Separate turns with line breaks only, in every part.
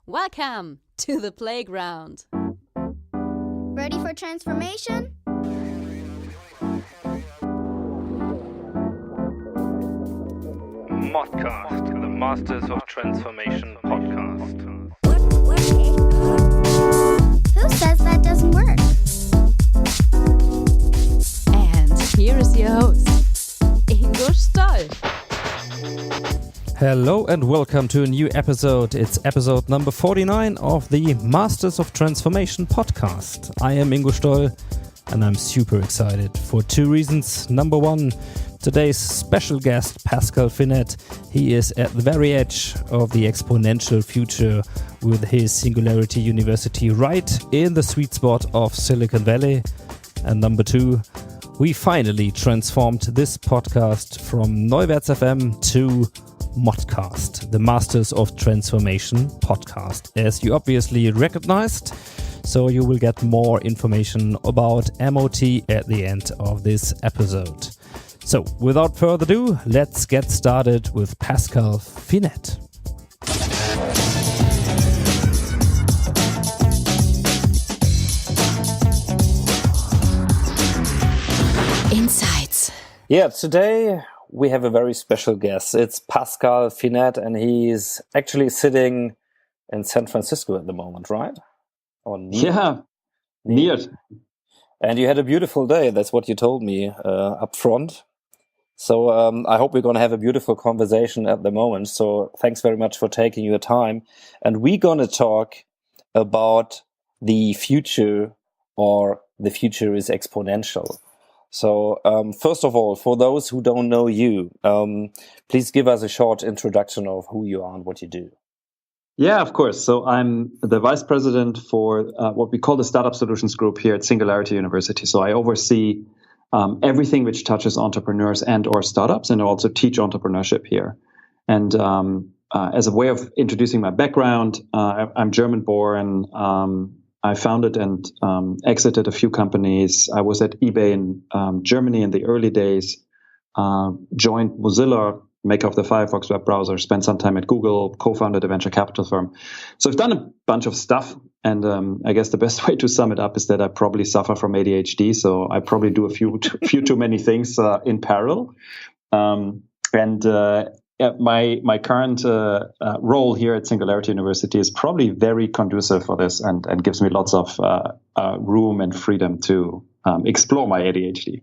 Welcome to the playground.
Ready for transformation?
Modcast, the Masters of Transformation podcast.
Who says that doesn't work?
And here is your host, Ingo Stoll.
Hello and welcome to a new episode. It's episode number 49 of the Masters of Transformation podcast. I am Ingo Stoll and I'm super excited for two reasons. Number one, today's special guest, Pascal Finette. He is at the very edge of the exponential future with his Singularity University right in the sweet spot of Silicon Valley. And number two, we finally transformed this podcast from Neuwärts FM to Modcast, the Masters of Transformation podcast, as you obviously recognized. So you will get more information about MOT at the end of this episode. So without further ado, let's get started with Pascal Finette.
Insights.
Yeah, today we have a very special guest. It's Pascal Finette, and he's actually sitting in San Francisco at the moment, right? Or near?
Yeah, near.
And you had a beautiful day. That's what you told me up front. So I hope we're going to have a beautiful conversation at the moment. So thanks very much for taking your time. And we're going to talk about the future, or the future is exponential. So first of all, for those who don't know you, please give us a short introduction of who you are and what you do.
Yeah, of course. So I'm the vice president for what we call the Startup Solutions Group here at Singularity University. So I oversee everything which touches entrepreneurs and or startups, and I also teach entrepreneurship here. And as a way of introducing my background, I'm German-born. I founded and exited a few companies. I was at eBay in Germany in the early days, joined Mozilla, maker of the Firefox web browser, spent some time at Google, co-founded a venture capital firm. So I've done a bunch of stuff. And I guess the best way to sum it up is that I probably suffer from ADHD. So I probably do a few too many things in parallel. My current role here at Singularity University is probably very conducive for this and gives me lots of room and freedom to explore my ADHD.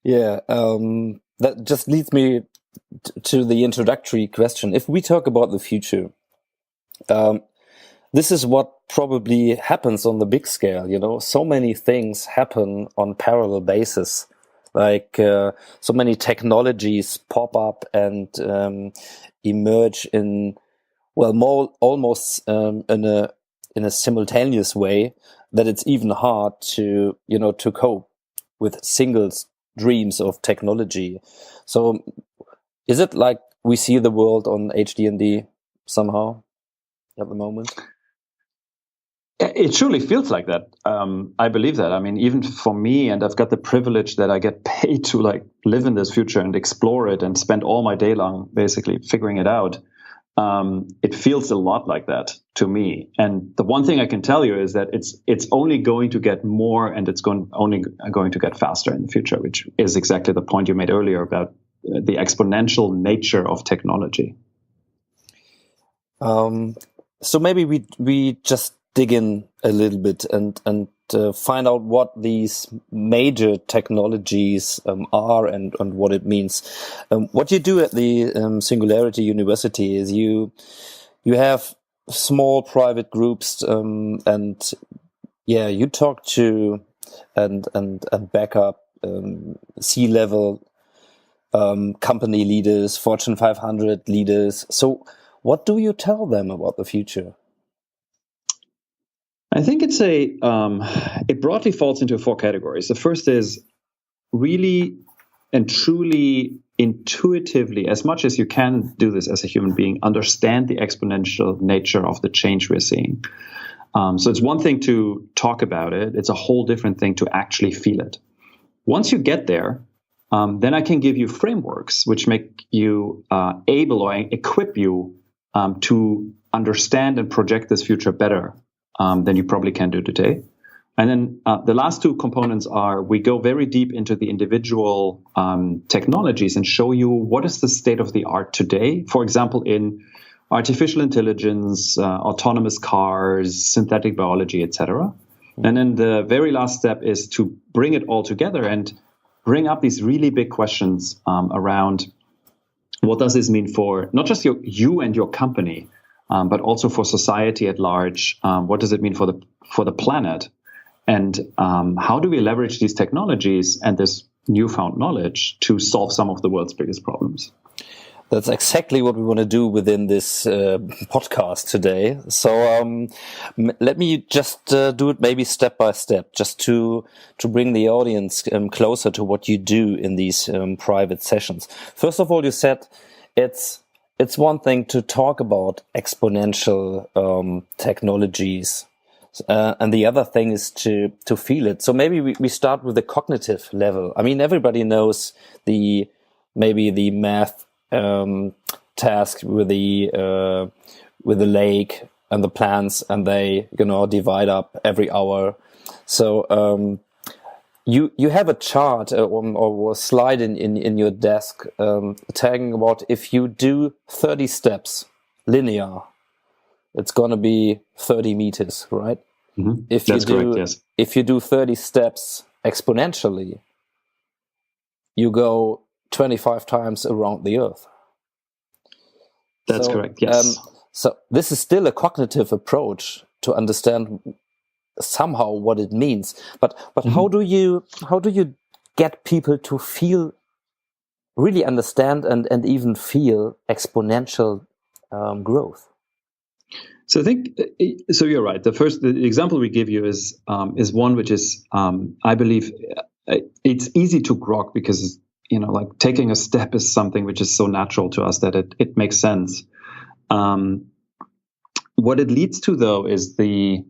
Yeah, that just leads me to the introductory question. If we talk about the future, this is what probably happens on the big scale. You know, so many things happen on parallel basis. Like so many technologies pop up and emerge in, well, almost in a simultaneous way that it's even hard to cope with single dreams of technology. So, is it like we see the world on HD&D somehow at the moment?
It truly feels like that. I believe that. I mean, even for me, and I've got the privilege that I get paid to live in this future and explore it and spend all my day long basically figuring it out. It feels a lot like that to me. And the one thing I can tell you is that it's only going to get more, and it's only going to get faster in the future, which is exactly the point you made earlier about the exponential nature of technology.
So maybe we just dig in a little bit and find out what these major technologies are and what it means. What you do at the Singularity University is you have small private groups and you talk to and back up C-level company leaders, Fortune 500 leaders. So what do you tell them about the future?
I think it broadly falls into four categories. The first is really and truly intuitively, as much as you can do this as a human being, understand the exponential nature of the change we're seeing. So it's one thing to talk about it. It's a whole different thing to actually feel it. Once you get there, then I can give you frameworks which make you able or equip you to understand and project this future better than you probably can do today. And then the last two components are we go very deep into the individual technologies and show you what is the state of the art today. For example, in artificial intelligence, autonomous cars, synthetic biology, etc. And then the very last step is to bring it all together and bring up these really big questions around what does this mean for not just you and your company, but also for society at large. What does it mean for the planet? And how do we leverage these technologies and this newfound knowledge to solve some of the world's biggest problems?
That's exactly what we want to do within this podcast today. So let me just do it maybe step by step, just to bring the audience closer to what you do in these private sessions. First of all, you said it's one thing to talk about exponential technologies. And the other thing is to feel it. So maybe we start with the cognitive level. I mean, everybody knows maybe the math task with the lake and the plants, and they divide up every hour. So you have a chart or a slide in your desk talking about if you do 30 steps linear, it's going to be 30 meters, right?
Mm-hmm.
That's
correct, yes.
If you do 30 steps exponentially, you go 25 times around the Earth.
That's correct, yes.
So this is still a cognitive approach to understand somehow what it means. But mm-hmm. how do you get people to really understand and even feel exponential growth?
So I think you're right. The example we give you is one which is I believe it's easy to grok because like taking a step is something which is so natural to us that it makes sense. What it leads to though is it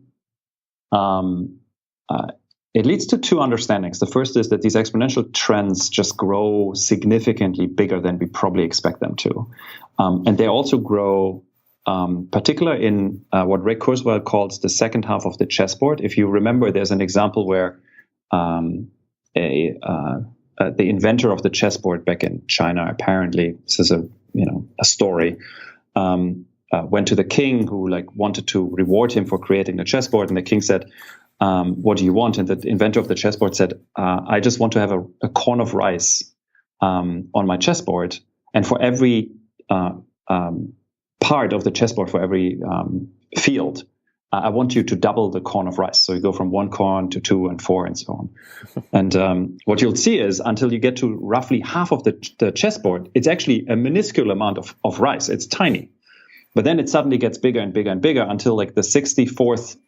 leads to two understandings. The first is that these exponential trends just grow significantly bigger than we probably expect them to, and they also grow. Particularly in what Ray Kurzweil calls the second half of the chessboard. If you remember, there's an example where the inventor of the chessboard back in China, apparently, this is a story, went to the king who wanted to reward him for creating the chessboard, and the king said, "What do you want?" And the inventor of the chessboard said, "I just want to have a corn of rice on my chessboard, and for every part of the chessboard, for every field, I want you to double the corn of rice. So you go from 1 corn to 2 and 4 and so on." And what you'll see is until you get to roughly half of the chessboard, it's actually a minuscule amount of rice. It's tiny. But then it suddenly gets bigger and bigger and bigger until the 64th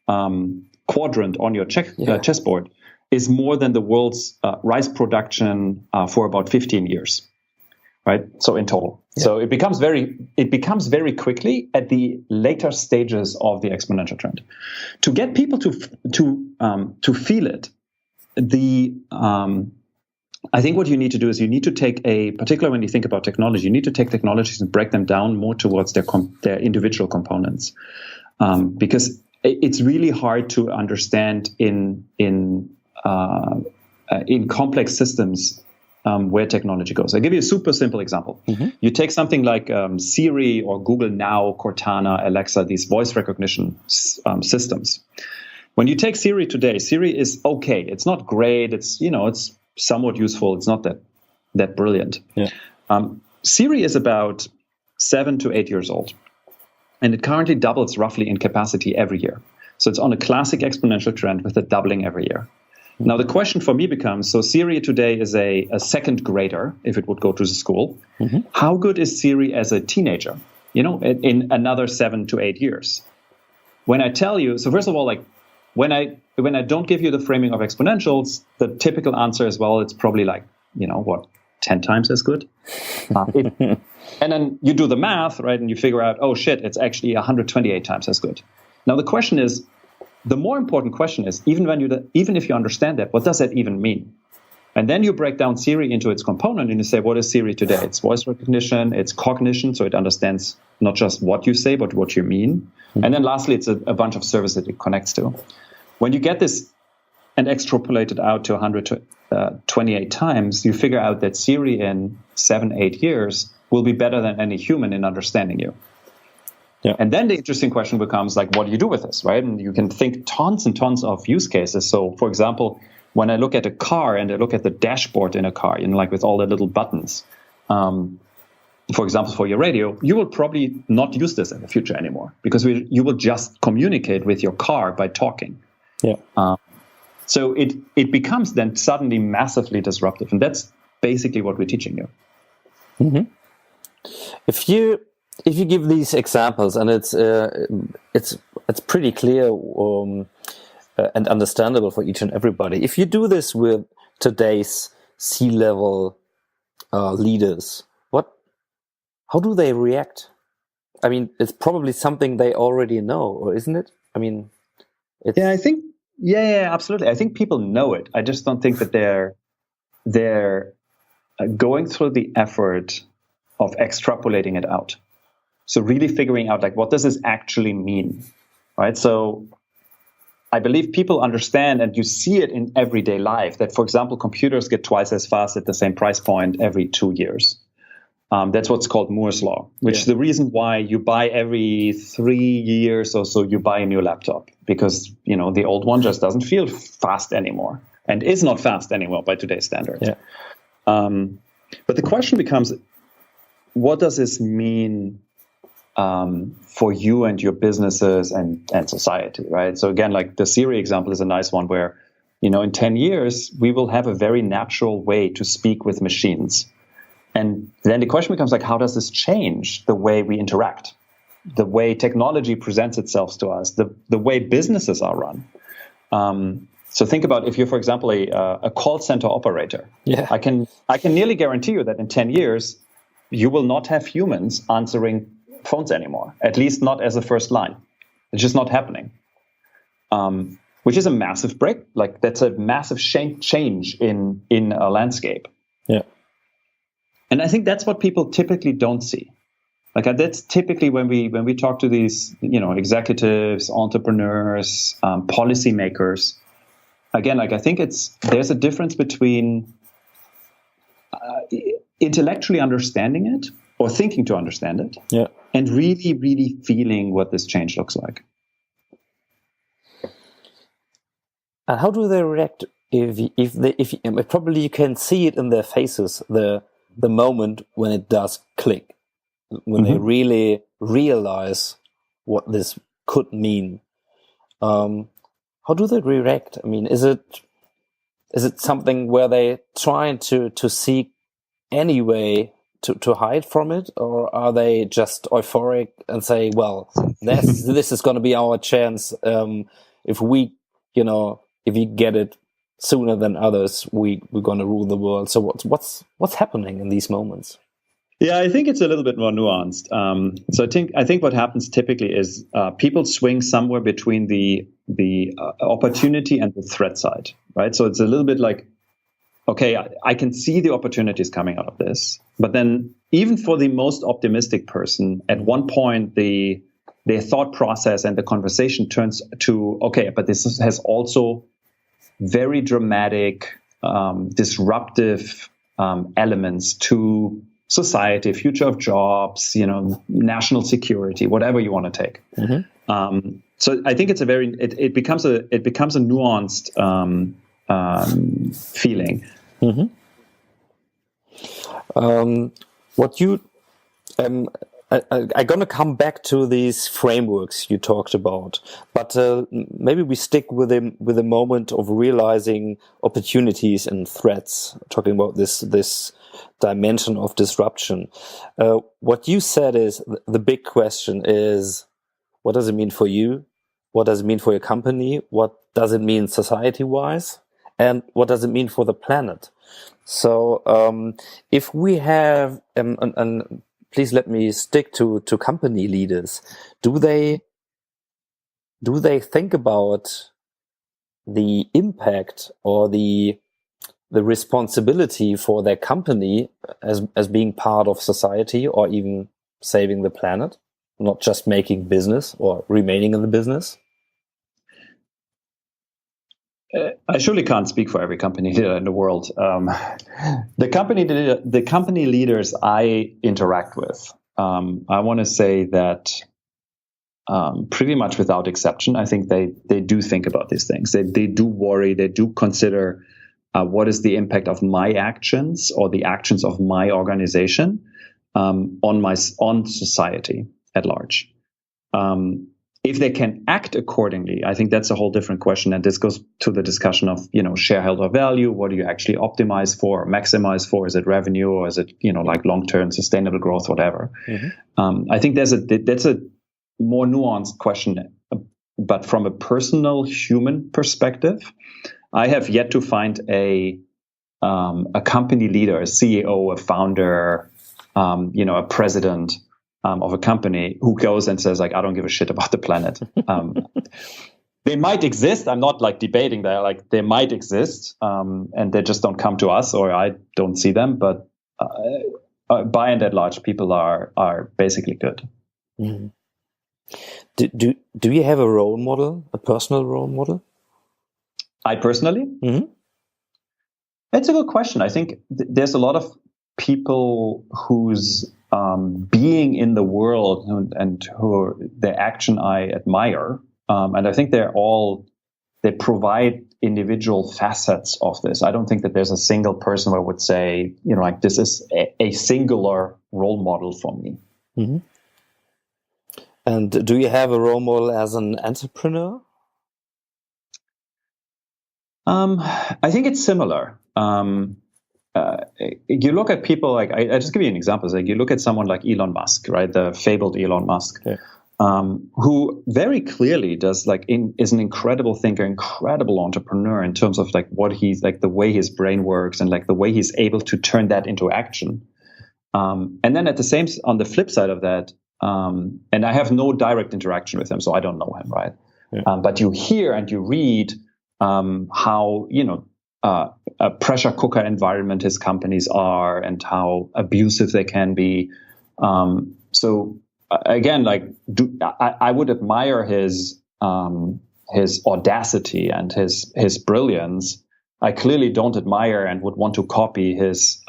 quadrant on your chessboard is more than the world's rice production for about 15 years. Right. So in total, so it becomes very quickly at the later stages of the exponential trend. To get people to feel it, I think what you need to do is you need to take particularly when you think about technology, you need to take technologies and break them down more towards their individual components, because it's really hard to understand in complex systems. Where technology goes. I'll give you a super simple example. Mm-hmm. You take something like Siri or Google Now, Cortana, Alexa, these voice recognition systems. When you take Siri today, Siri is okay. It's not great. It's it's somewhat useful. It's not that brilliant. Yeah. Siri is about 7 to 8 years old, and it currently doubles roughly in capacity every year. So it's on a classic exponential trend with a doubling every year. Now, the question for me becomes, so Siri today is a second grader, if it would go to the school. Mm-hmm. How good is Siri as a teenager, in another 7 to 8 years? When I tell you, so first of all, when I don't give you the framing of exponentials, the typical answer is, well, it's probably 10 times as good. And then you do the math, right? And you figure out, oh shit, it's actually 128 times as good. Now, the question is, the more important question is, even if you understand that, what does that even mean? And then you break down Siri into its component and you say, what is Siri today? It's voice recognition, it's cognition, so it understands not just what you say, but what you mean. And then lastly, it's a bunch of services that it connects to. When you get this and extrapolate it out to 128 times, you figure out that Siri in 7-8 years will be better than any human in understanding you. Yeah. And then the interesting question becomes like, what do you do with this, right? And you can think tons and tons of use cases. So, for example, when I look at a car and I look at the dashboard in a car, like with all the little buttons, for example, for your radio, you will probably not use this in the future anymore because you will just communicate with your car by talking. Yeah. So it becomes then suddenly massively disruptive, and that's basically what we're teaching you.
Mm-hmm. If you give these examples, and it's pretty clear and understandable for each and everybody. If you do this with today's C-level leaders, how do they react? I mean, it's probably something they already know, or isn't it? I mean,
I think absolutely. I think people know it. I just don't think that they're going through the effort of extrapolating it out. So really figuring out like, what does this actually mean, right? So I believe people understand, and you see it in everyday life, that, for example, computers get twice as fast at the same price point every 2 years. That's what's called Moore's Law, which is the reason why you buy every 3 years or so, you buy a new laptop, because, the old one just doesn't feel fast anymore and is not fast anymore by today's standards. Yeah. But the question becomes, what does this mean for you and your businesses and society, right? So again, like the Siri example is a nice one where, in 10 years, we will have a very natural way to speak with machines. And then the question becomes like, how does this change the way we interact, the way technology presents itself to us, the way businesses are run? So think about if you're, for example, a call center operator. Yeah. I can nearly guarantee you that in 10 years, you will not have humans answering phones anymore, at least not as a first line. It's just not happening, which is a massive break. Like that's a massive change in a landscape. Yeah. And I think that's what people typically don't see. Like that's typically when we talk to these, executives, entrepreneurs, policymakers. Again, like I think there's a difference between intellectually understanding it or thinking to understand it, and really, really feeling what this change looks like.
And how do they react if probably you can see it in their faces, the moment when it does click, when they really realize what this could mean? How do they react? I mean, is it something where they try to seek any way to hide from it, or are they just euphoric and say, well, this is going to be our chance, if we get it sooner than others, we're going to rule the world? So what's happening in these moments?
Yeah, I think it's a little bit more nuanced. So I think what happens typically is people swing somewhere between the opportunity and the threat side, right? So it's a little bit like, okay, I can see the opportunities coming out of this, but then even for the most optimistic person, at one point their thought process and the conversation turns to, okay, but this has also very dramatic, disruptive elements to society, future of jobs, national security, whatever you want to take. So I think it becomes a nuanced feeling.
I'm going to come back to these frameworks you talked about, but maybe we stick with a moment of realizing opportunities and threats, talking about this dimension of disruption. What you said is the big question is, what does it mean for you? What does it mean for your company? What does it mean society-wise? And what does it mean for the planet? So if we have, and please let me stick to company leaders, do they think about the impact or the the responsibility for their company as being part of society or even saving the planet, not just making business or remaining in the business?
I surely can't speak for every company leader in the world. The company leaders I interact with, I want to say that pretty much without exception, I think they do think about these things. They do worry. They do consider what is the impact of my actions or the actions of my organization on society at large. If they can act accordingly, I think that's a whole different question. And this goes to the discussion of, shareholder value. What do you actually optimize for, or maximize for? Is it revenue, or is it, like long-term sustainable growth, whatever? Mm-hmm. I think that's a more nuanced question. But from a personal human perspective, I have yet to find a company leader, a CEO, a founder, a president of a company who goes and says, like, I don't give a shit about the planet. They might exist. I'm not like debating that. Like, they might exist, and they just don't come to us, or I don't see them. But by and large, people are basically good.
Mm-hmm. Do you have a role model, a personal role model?
I personally? Mm-hmm. It's a good question. I think there's a lot of people whose being in the world and who their action I admire. And I think they provide individual facets of this. I don't think that there's a single person where I would say, like, this is a singular role model for me.
Mm-hmm. And do you have a role model as an entrepreneur?
I think it's similar. You look at people like, I just give you an example. Like, you look at someone like Elon Musk, right? The fabled Elon Musk, who very clearly is an incredible thinker, incredible entrepreneur in terms of like what he's like, the way his brain works and like the way he's able to turn that into action. And then on the flip side of that, and I have no direct interaction with him, so I don't know him, right? Yeah. But you hear and you read how, a pressure cooker environment his companies are and how abusive they can be. So again, like, I would admire his audacity and his brilliance. I clearly don't admire and would want to copy his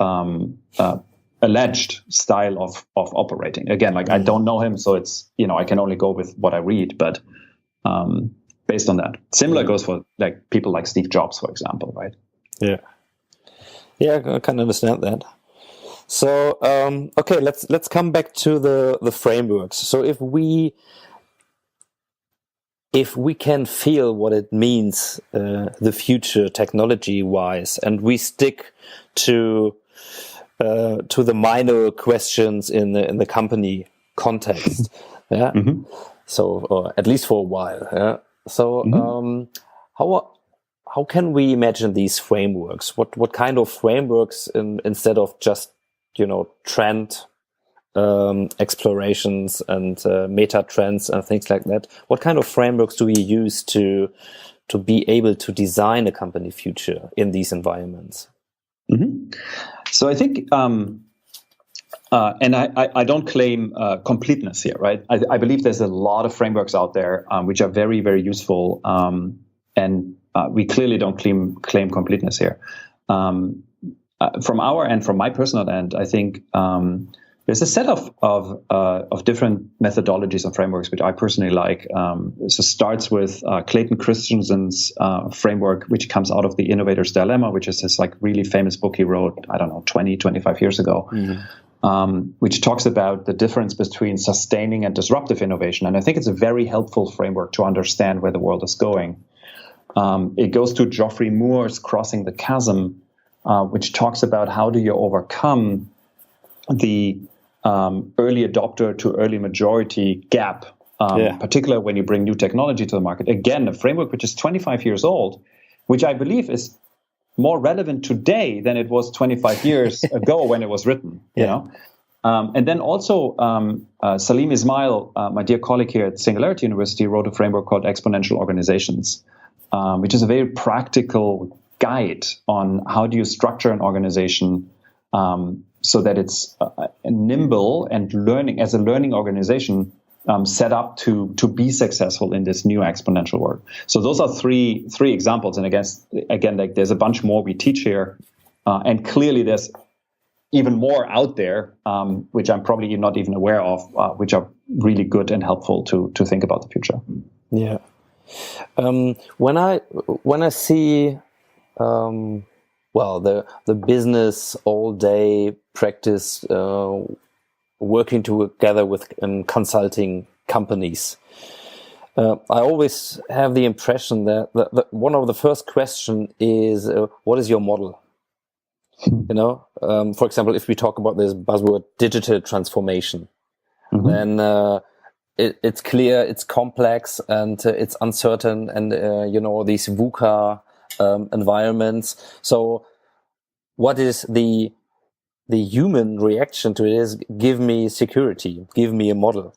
alleged style of operating. Again, like, I don't know him, so it's, I can only go with what I read, but based on that. Similar goes for like people like Steve Jobs, for example, right?
Yeah, I can understand that. So, okay, let's come back to the frameworks. So if we can feel what it means, the future technology-wise, and we stick to the minor questions in the company context, yeah. Mm-hmm. So, or at least for a while, yeah. So, mm-hmm. How can we imagine these frameworks? What kind of frameworks instead of just trend explorations and meta trends and things like that? What kind of frameworks do we use to be able to design a company future in these environments?
Mm-hmm. So I think, and I don't claim completeness here, right? I believe there's a lot of frameworks out there which are very, very useful, and we clearly don't claim completeness here. From our end, from my personal end, I think there's a set of different methodologies and frameworks which I personally like. So starts with Clayton Christensen's framework, which comes out of the Innovator's Dilemma, which is this like really famous book he wrote, 25 years ago, mm-hmm. Which talks about the difference between sustaining and disruptive innovation. And I think it's a very helpful framework to understand where the world is going. It goes to Geoffrey Moore's Crossing the Chasm, which talks about how do you overcome the early adopter to early majority gap, particularly when you bring new technology to the market. Again, a framework which is 25 years old, which I believe is more relevant today than it was 25 years ago when it was written. And then also Salim Ismail, my dear colleague here at Singularity University, wrote a framework called Exponential Organizations, which is a very practical guide on how do you structure an organization so that it's nimble and learning as a learning organization set up to be successful in this new exponential world. So those are three examples. And again, like there's a bunch more we teach here, and clearly there's even more out there, which I'm probably not even aware of, which are really good and helpful to think about the future.
Yeah. When I see the business all day practice working together with consulting companies, I always have the impression that one of the first question is what is your model? For example, if we talk about this buzzword digital transformation, then it's clear, it's complex, and it's uncertain, and these VUCA environments. So what is the human reaction to it is give me security, give me a model.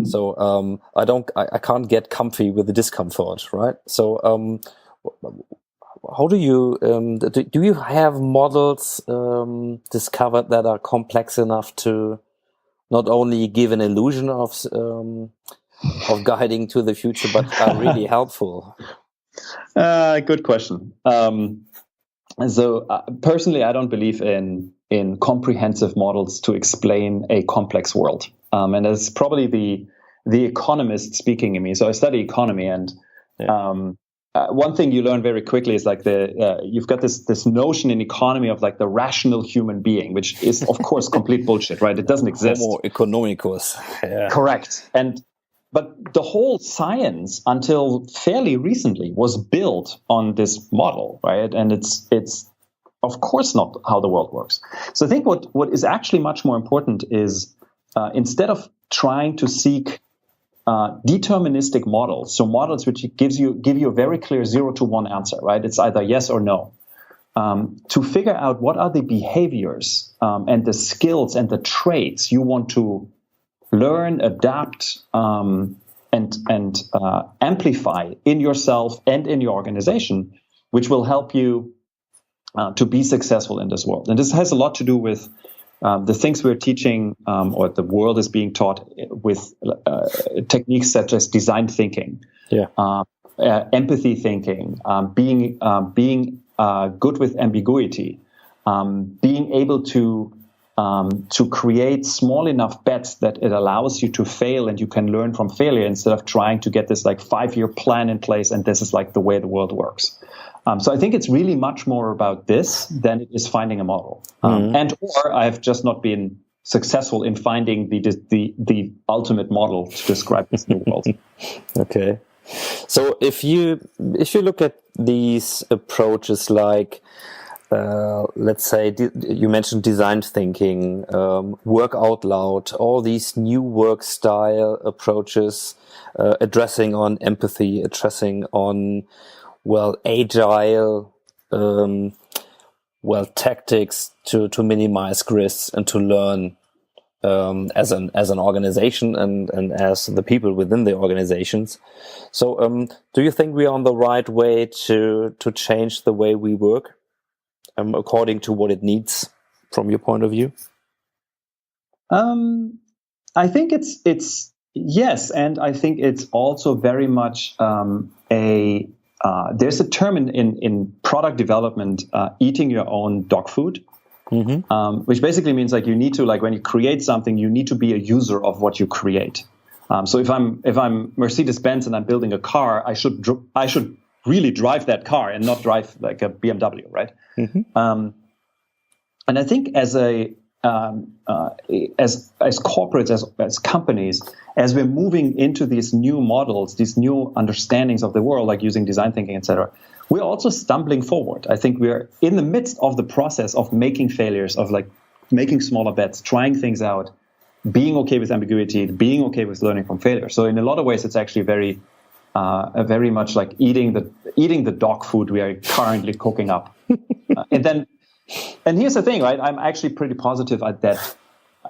So I can't get comfy with the discomfort, right? So how do you do you have models discovered that are complex enough to not only give an illusion of guiding to the future, but are really helpful?
Good question. So personally, I don't believe in comprehensive models to explain a complex world, and that's probably the economist speaking in me. So I study economy, and one thing you learn very quickly is like you've got this notion in economy of like the rational human being, which is of course complete bullshit, right? It doesn't exist.
Homo economicus. Yeah.
Correct. But the whole science until fairly recently was built on this model, right? And it's of course not how the world works. So I think what is actually much more important is instead of trying to seek deterministic models, so models which give you a very clear 0 to 1 answer, right? It's either yes or no. To figure out what are the behaviors and the skills and the traits you want to learn, adapt, and amplify in yourself and in your organization, which will help you to be successful in this world. And this has a lot to do with the things we're teaching, or the world is being taught with techniques such as design thinking, empathy thinking, being good with ambiguity, being able to create small enough bets that it allows you to fail and you can learn from failure instead of trying to get this like 5-year plan in place and this is like the way the world works. So I think it's really much more about this than it is finding a model. Or I've just not been successful in finding the ultimate model to describe this new world.
Okay. So if you look at these approaches like let's say you mentioned design thinking, work out loud, all these new work style approaches, addressing on empathy, addressing on agile, tactics to minimize risks and to learn as an organization and as the people within the organizations. So, do you think we are on the right way to change the way we work, according to what it needs, from your point of view?
I think it's yes, and I think it's also very much there's a term in product development, eating your own dog food, which basically means like you need to, like when you create something, you need to be a user of what you create. So if I'm Mercedes-Benz and I'm building a car, I should really drive that car and not drive like a BMW, right? And I think as corporates, as companies, as we're moving into these new models, these new understandings of the world, like using design thinking, etc., we're also stumbling forward. I think we're in the midst of the process of making failures, of like making smaller bets, trying things out, being okay with ambiguity, being okay with learning from failure. So in a lot of ways, it's actually very much like eating the dog food we are currently cooking up. And here's the thing, right? I'm actually pretty positive at that.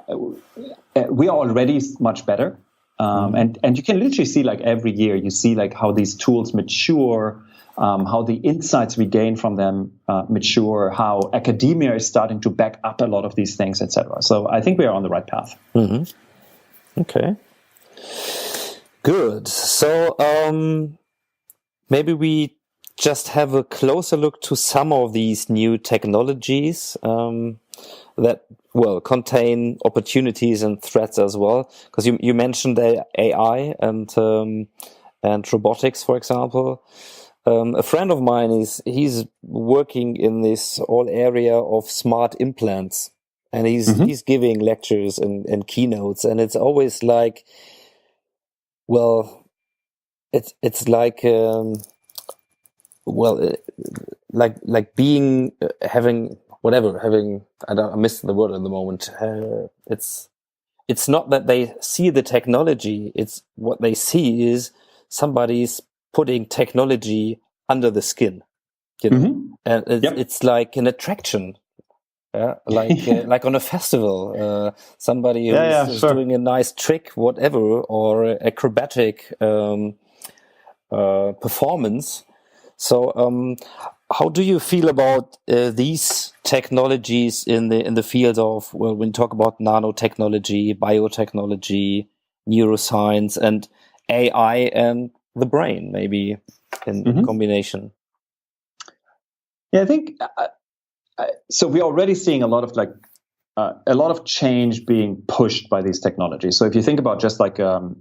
We are already much better. And you can literally see like every year, you see like how these tools mature, how the insights we gain from them mature, how academia is starting to back up a lot of these things, etc. So I think we are on the right path.
Mm-hmm. Okay. Good. So maybe we just have a closer look to some of these new technologies that, well, contain opportunities and threats as well. Because you mentioned AI and robotics, for example. A friend of mine he's working in this whole area of smart implants, and he's giving lectures and keynotes, and it's always like, well, it's like like being having I missed the word at the moment. It's not that they see the technology; it's what they see is somebody's putting technology under the skin, you know, and it's like an attraction. Yeah, like on a festival, somebody who's doing a nice trick, whatever, or acrobatic performance. So, how do you feel about these technologies in the field of, well, when you talk about nanotechnology, biotechnology, neuroscience, and AI and the brain, maybe in combination?
Yeah, I think so. We're already seeing a lot of change being pushed by these technologies. So if you think about just like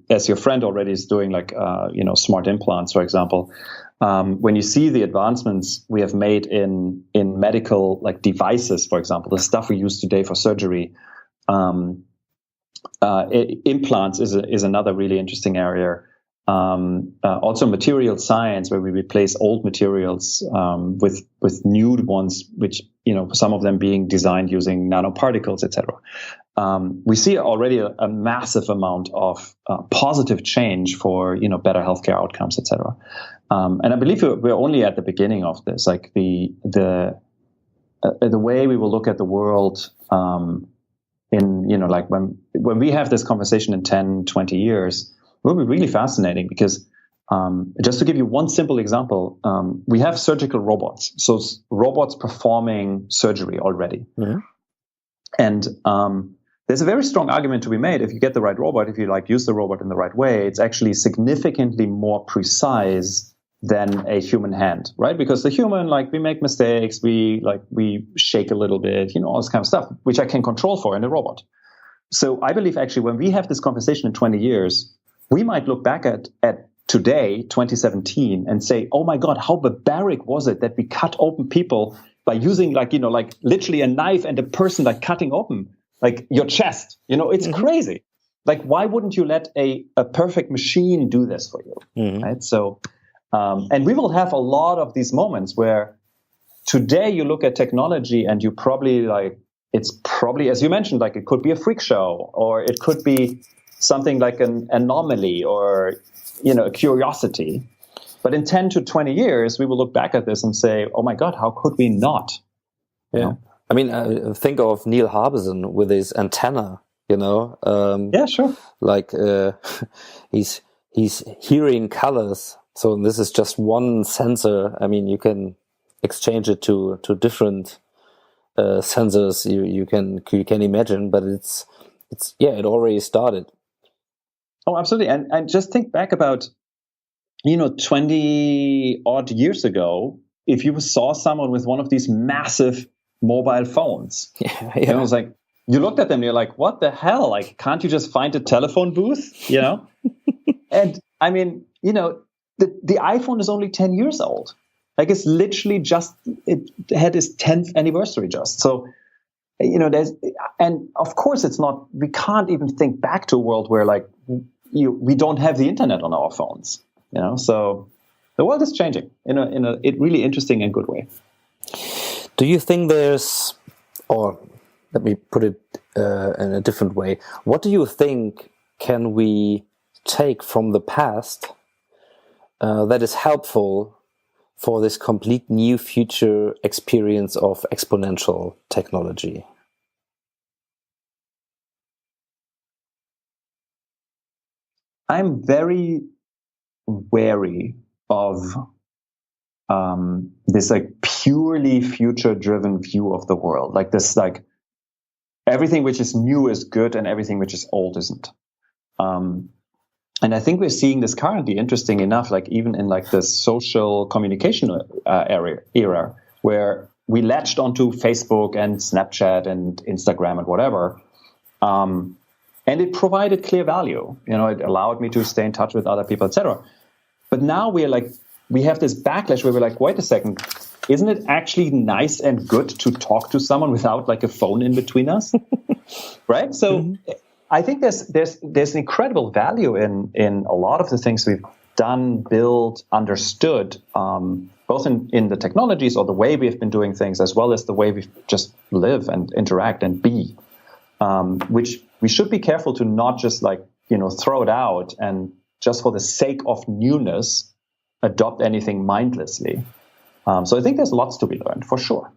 as your friend already is doing, like smart implants, for example, when you see the advancements we have made in medical like devices, for example, the stuff we use today for surgery, implants is another really interesting area. Also material science, where we replace old materials with new ones, which, some of them being designed using nanoparticles, etc. We see already a massive amount of positive change for better healthcare outcomes, etc. And I believe we're only at the beginning of this. Like the way we will look at the world like when we have this conversation in 10, 20 years, will be really fascinating, because just to give you one simple example, we have surgical robots. So robots performing surgery already. Mm-hmm. And there's a very strong argument to be made. If you get the right robot, if you use the robot in the right way, it's actually significantly more precise than a human hand, right? Because the human, we make mistakes, we shake a little bit, all this kind of stuff, which I can control for in a robot. So I believe actually when we have this conversation in 20 years, we might look back at today, 2017, and say, oh my God, how barbaric was it that we cut open people by using literally a knife and a person cutting open your chest. It's crazy. Why wouldn't you let a perfect machine do this for you? Mm-hmm. Right? So, and we will have a lot of these moments where today you look at technology and you probably it's probably, as you mentioned, it could be a freak show, or it could be something like an anomaly, or a curiosity. But in 10 to 20 years, we will look back at this and say, oh my God, how could we not?
Yeah. I mean, think of Neil Harbison with his antenna,
yeah, sure.
He's hearing colors. So this is just one sensor. I mean, you can exchange it to different sensors you can imagine, but it's it already started.
Oh, absolutely. And just think back about 20 odd years ago, if you saw someone with one of these massive mobile phones, it was like, you looked at them and you're like, what the hell? Can't you just find a telephone booth? And I mean, the iPhone is only 10 years old. It's literally it had its 10th anniversary just. So, and of course we can't even think back to a world where we don't have the internet on our phones, so the world is changing in a really interesting and good way.
Do you think there's, or let me put it in a different way, what do you think can we take from the past that is helpful for this complete new future experience of exponential technology?
I'm very wary of this like purely future-driven view of the world, like this like everything which is new is good and everything which is old isn't. And I think we're seeing this currently, interesting enough, like even in like the social communication era, where we latched onto Facebook and Snapchat and Instagram and whatever, and it provided clear value. You know, it allowed me to stay in touch with other people, etc. But now we have this backlash where we're like, wait a second, isn't it actually nice and good to talk to someone without like a phone in between us, right? So. I think there's incredible value in a lot of the things we've done, built, understood, both in the technologies or the way we've been doing things, as well as the way we just live and interact and be, which we should be careful to not just like, you know, throw it out and just for the sake of newness, adopt anything mindlessly. So I think there's lots to be learned for sure.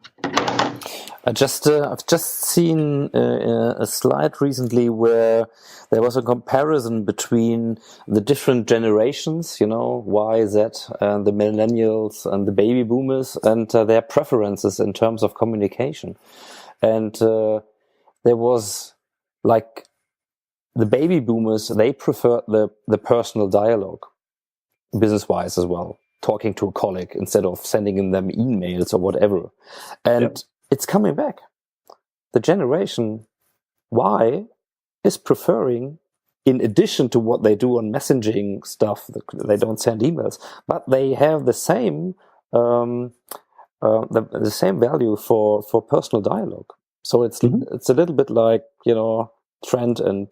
I've just seen a slide recently where there was a comparison between the different generations, you know, Y, Z, and the millennials and the baby boomers, and their preferences in terms of communication. And there was like the baby boomers, they prefer the personal dialogue, business-wise as well, talking to a colleague instead of sending them emails or whatever. And yep. It's coming back. The generation Y is preferring, in addition to what they do on messaging stuff, they don't send emails, but they have the same the same value for personal dialogue. So it's a little bit like, you know, trend and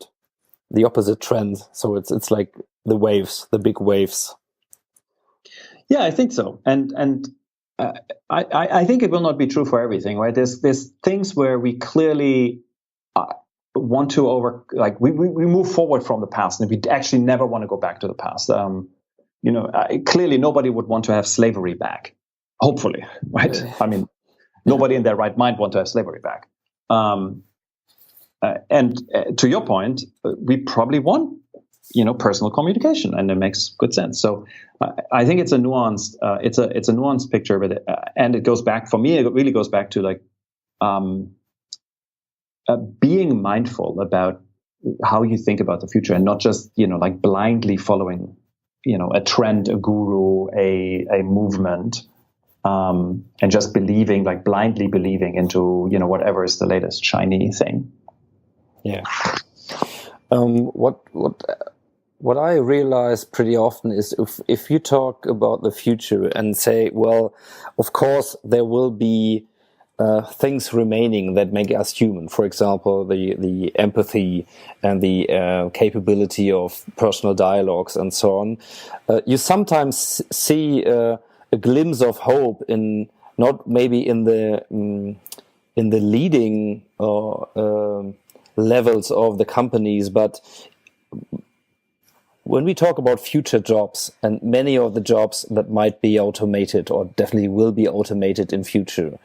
the opposite trend. So it's like the waves, the big waves.
Yeah, I think so. And I think it will not be true for everything, right? There's things where we clearly want to we move forward from the past, and we actually never want to go back to the past. Clearly nobody would want to have slavery back. Hopefully, right? I mean, nobody in their right mind want to have slavery back. And to your point, we probably want, you know, personal communication, and it makes good sense. So I think it's a nuanced, it's a nuanced picture, but and it goes back, for me, it really goes back to like being mindful about how you think about the future, and not just, you know, like blindly following, you know, a trend, a guru, a movement, and just blindly believing into, you know, whatever is the latest shiny thing.
Yeah. What I realize pretty often is if you talk about the future and say, well, of course there will be things remaining that make us human. For example, the empathy and the capability of personal dialogues and so on. You sometimes see a glimpse of hope in, not maybe in the leading levels of the companies, but when we talk about future jobs, and many of the jobs that might be automated or definitely will be automated in future,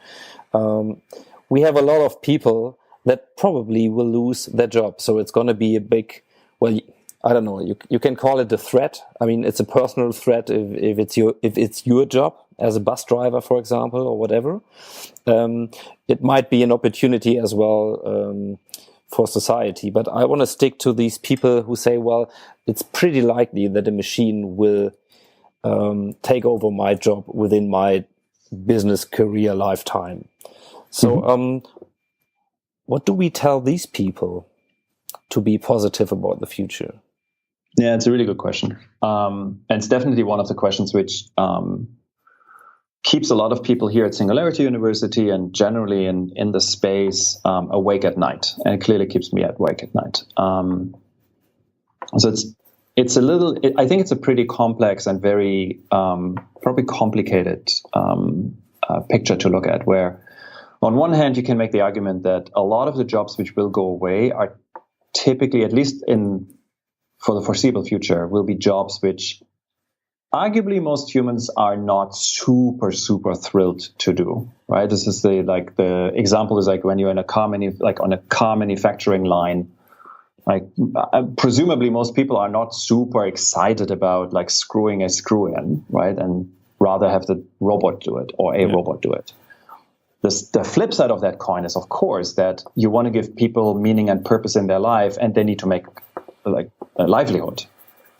we have a lot of people that probably will lose their job. So it's going to be a big, well, I don't know, you can call it a threat. I mean, it's a personal threat if it's your job as a bus driver, for example, or whatever. It might be an opportunity as well for society. But I want to stick to these people who say, well, it's pretty likely that a machine will take over my job within my business career lifetime. So what do we tell these people to be positive about the future?
Yeah, it's a really good question. And it's definitely one of the questions which keeps a lot of people here at Singularity University and generally in the space awake at night. And it clearly keeps me awake at night. So it's a little, I think it's a pretty complex and very probably complicated picture to look at, where on one hand, you can make the argument that a lot of the jobs which will go away are typically, at least for the foreseeable future, will be jobs which arguably most humans are not super thrilled to do, right? This is the example is like when you're in on a car manufacturing line, like presumably most people are not super excited about like screwing a screw in, right? And rather have the robot do it or a robot do it. The flip side of that coin is, of course, that you want to give people meaning and purpose in their life, and they need to make like a livelihood.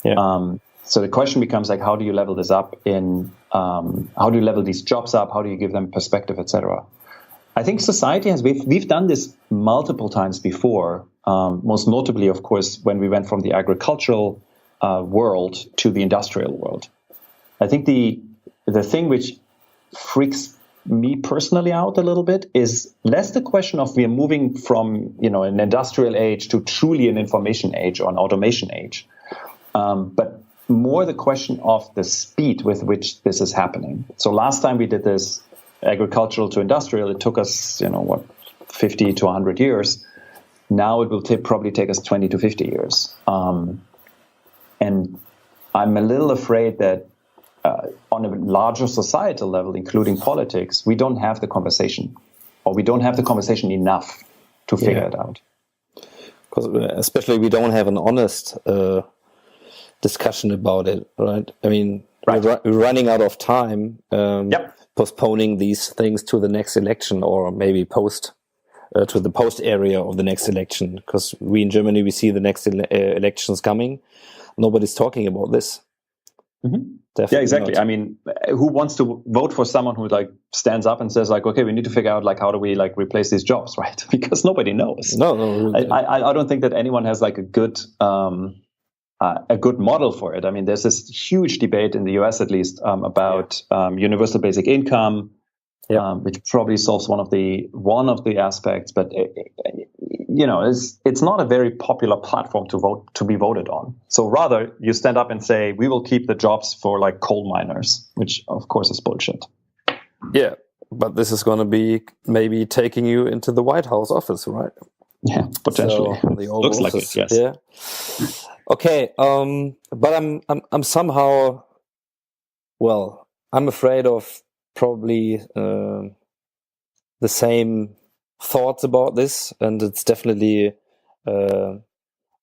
Yeah. So the question becomes like, how do you level this up how do you level these jobs up? How do you give them perspective, etc.? I think society we've done this multiple times before, most notably, of course, when we went from the agricultural world to the industrial world. I think the thing which freaks me personally out a little bit is less the question of we are moving from, an industrial age to truly an information age or an automation age, but more the question of the speed with which this is happening. So last time we did this agricultural to industrial, it took us, 50 to 100 years. Now it will probably take us 20 to 50 years. And I'm a little afraid that on a larger societal level, including politics, we don't have the conversation, or we don't have the conversation enough to figure it out.
Because especially we don't have an honest discussion about it, right? I mean, we're running out of time, postponing these things to the next election, or maybe to the post area of the next election, because we in Germany, we see the next elections coming. Nobody's talking about this.
Mm-hmm. Yeah, exactly. Not. I mean, who wants to vote for someone who stands up and says okay, we need to figure out how do we replace these jobs, right? Because nobody knows. No. I don't think that anyone has a good model for it. I mean, there's this huge debate in the US, at least, about universal basic income, which probably solves one of the aspects, but it's not a very popular platform to be voted on. So rather, you stand up and say, we will keep the jobs for coal miners, which of course is bullshit.
Yeah, but this is going to be maybe taking you into the White House office, right?
Yeah, potentially.
So looks like it. Yes. Yeah. Okay. But I'm somehow, I'm afraid of probably the same thoughts about this, and it's definitely a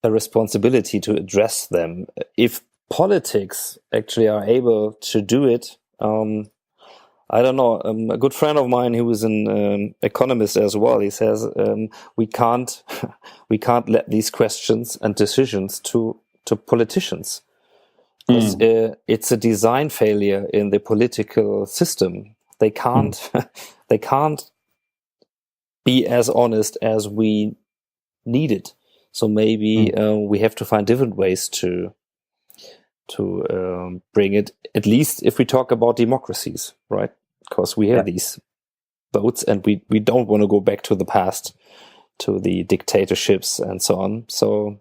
responsibility to address them. If politics actually are able to do it, I don't know. A good friend of mine who is an economist as well, he says we can't let these questions and decisions to politicians. It's a design failure in the political system. They can't be as honest as we need it. So maybe we have to find different ways to bring it. At least if we talk about democracies, right? Because we have these votes, and we don't want to go back to the past, to the dictatorships and so on. So.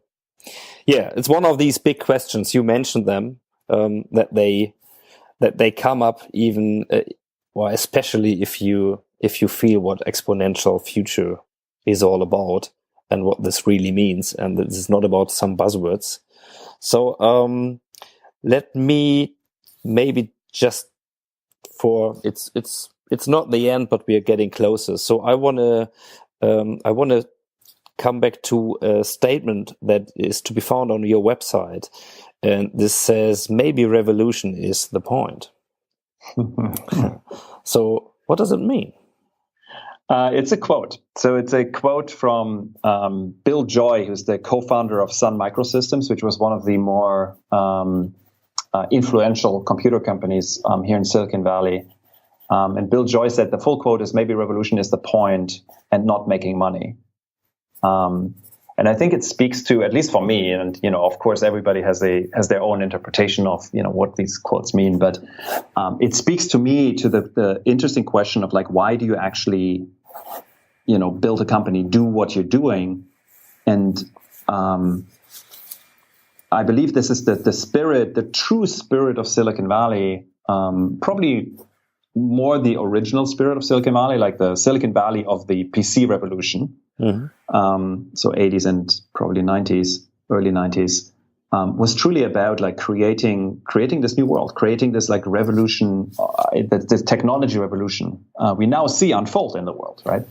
Yeah, it's one of these big questions. You mentioned them, that they come up even, especially if you feel what exponential future is all about and what this really means, and this is not about some buzzwords. So let me maybe just it's not the end, but we are getting closer. So I wanna come back to a statement that is to be found on your website. And this says, maybe revolution is the point. So what does it mean?
It's a quote. So it's a quote from Bill Joy, who's the co-founder of Sun Microsystems, which was one of the more influential computer companies here in Silicon Valley. And Bill Joy said the full quote is, maybe revolution is the point and not making money. And I think it speaks to, at least for me, and of course everybody has their own interpretation of what these quotes mean, but it speaks to me to the interesting question of why do you actually build a company, do what you're doing, and I believe this is the spirit, the true spirit of Silicon Valley, probably more the original spirit of Silicon Valley, like the Silicon Valley of the PC revolution. Mm-hmm. So 80s and probably 90s, early 90s, was truly about creating this new world, creating this revolution, this technology revolution we now see unfold in the world, right?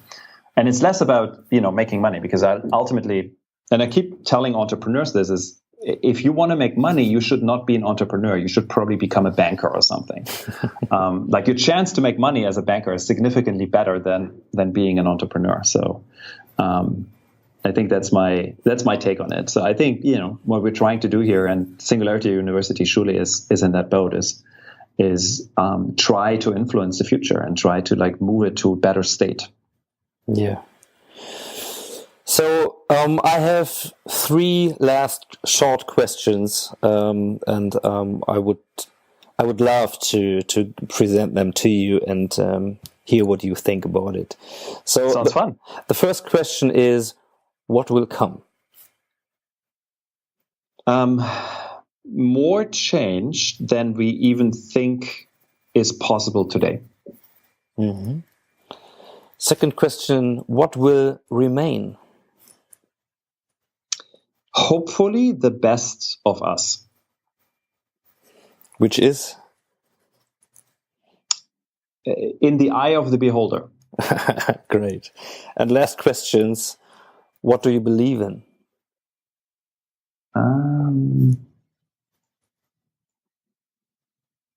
And it's less about making money, because ultimately, and I keep telling entrepreneurs this, is if you want to make money, you should not be an entrepreneur. You should probably become a banker or something. Like your chance to make money as a banker is significantly better than being an entrepreneur. So I think that's my take on it. So I think, you know, what we're trying to do here, and Singularity University surely is in that boat, is try to influence the future and try to like move it to a better state.
Yeah. So I have 3 last short questions, and I would love to present them to you and hear what you think about it. So
sounds fun.
The first question is, what will come?
More change than we even think is possible today.
Mm-hmm. Second question, what will remain?
Hopefully the best of us.
Which is?
In the eye of the beholder.
Great. And last questions, what do you believe in?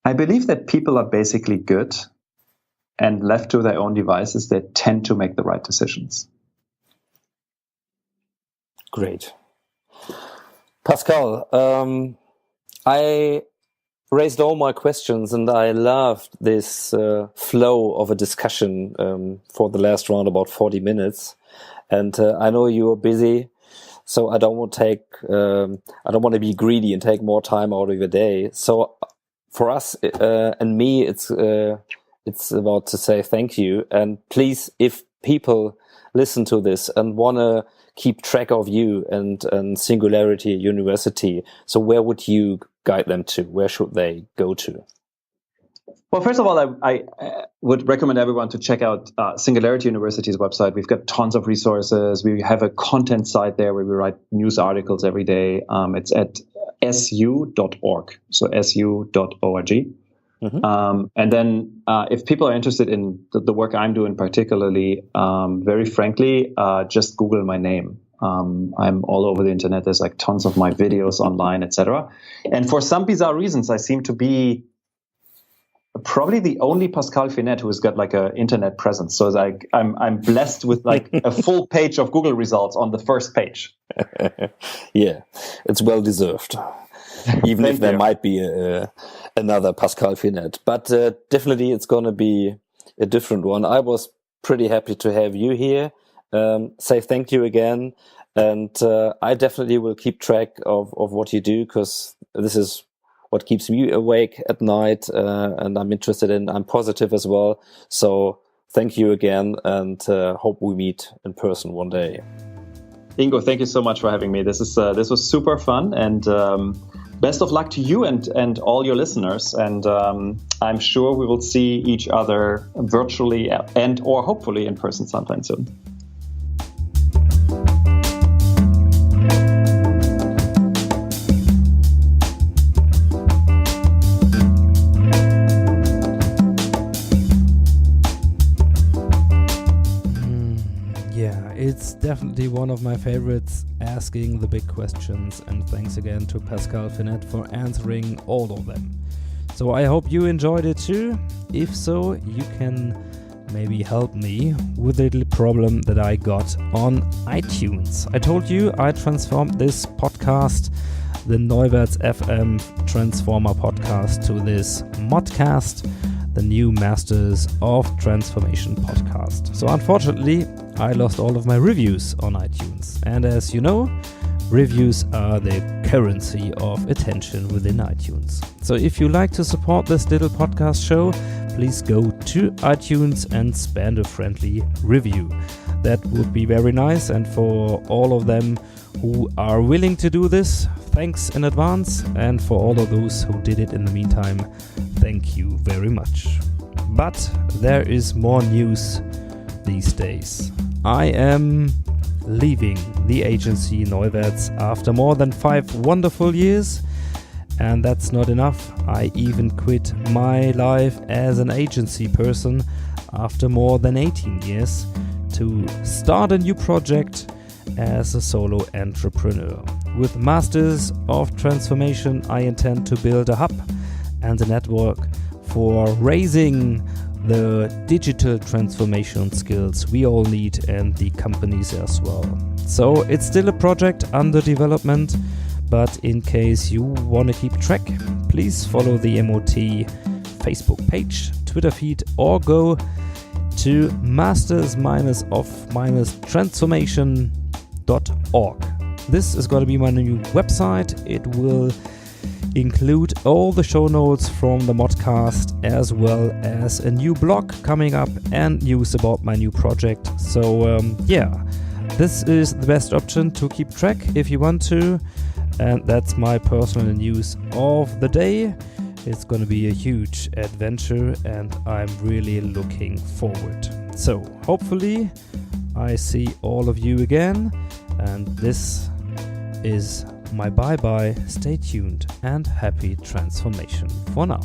I believe that people are basically good, and left to their own devices, they tend to make the right decisions.
Great. Pascal, I raised all my questions and I loved this flow of a discussion for the last round, about 40 minutes. And I know you are busy, so I don't want to be greedy and take more time out of your day. So for us and me, it's about to say thank you. And please, if people listen to this and want to keep track of you and Singularity University, so where would you guide them to? Where should they go to?
Well, first of all, I would recommend everyone to check out Singularity University's website. We've got tons of resources. We have a content site there where we write news articles every day. It's at su.org, so su.org. Mm-hmm. And then if people are interested in the work I'm doing particularly, very frankly, just Google my name. I'm all over the internet. There's like tons of my videos online, etc. And for some bizarre reasons, I seem to be probably the only Pascal Finette who's got like an internet presence. So like I'm blessed with like a full page of Google results on the first page.
Yeah, it's well deserved. Even if there might be another Pascal Finette. But definitely it's going to be a different one. I was pretty happy to have you here. Say thank you again. And I definitely will keep track of what you do, because this is what keeps me awake at night. And I'm positive as well. So thank you again, and hope we meet in person one day.
Ingo, thank you so much for having me. This was super fun, and best of luck to you and all your listeners. And I'm sure we will see each other virtually and or hopefully in person sometime soon.
It's definitely one of my favorites, asking the big questions, and thanks again to Pascal Finette for answering all of them. So I hope you enjoyed it too. If so, you can maybe help me with a little problem that I got on iTunes. I told you I transformed this podcast, the Neuwerts FM Transformer podcast, to this modcast, the new Masters of Transformation podcast. So unfortunately, I lost all of my reviews on iTunes. And as you know, reviews are the currency of attention within iTunes. So if you like to support this little podcast show, please go to iTunes and spend a friendly review. That would be very nice. And for all of them who are willing to do this, thanks in advance. And for all of those who did it in the meantime, thank you very much. But there is more news these days. I am leaving the agency Neuwerts after more than 5 wonderful years. And that's not enough. I even quit my life as an agency person after more than 18 years to start a new project as a solo entrepreneur. with Masters of Transformation, I intend to build a hub and a network for raising the digital transformation skills we all need and the companies as well. So it's still a project under development, but in case you want to keep track, please follow the MOT Facebook page, Twitter feed, or go to masters-of-transformation.org. This is going to be my new website. It will include all the show notes from the modcast, as well as a new blog coming up and news about my new project. So this is the best option to keep track if you want to. And that's my personal news of the day. It's going to be a huge adventure and I'm really looking forward. So hopefully I see all of you again. And this is my bye-bye. Stay tuned and happy transformation for now.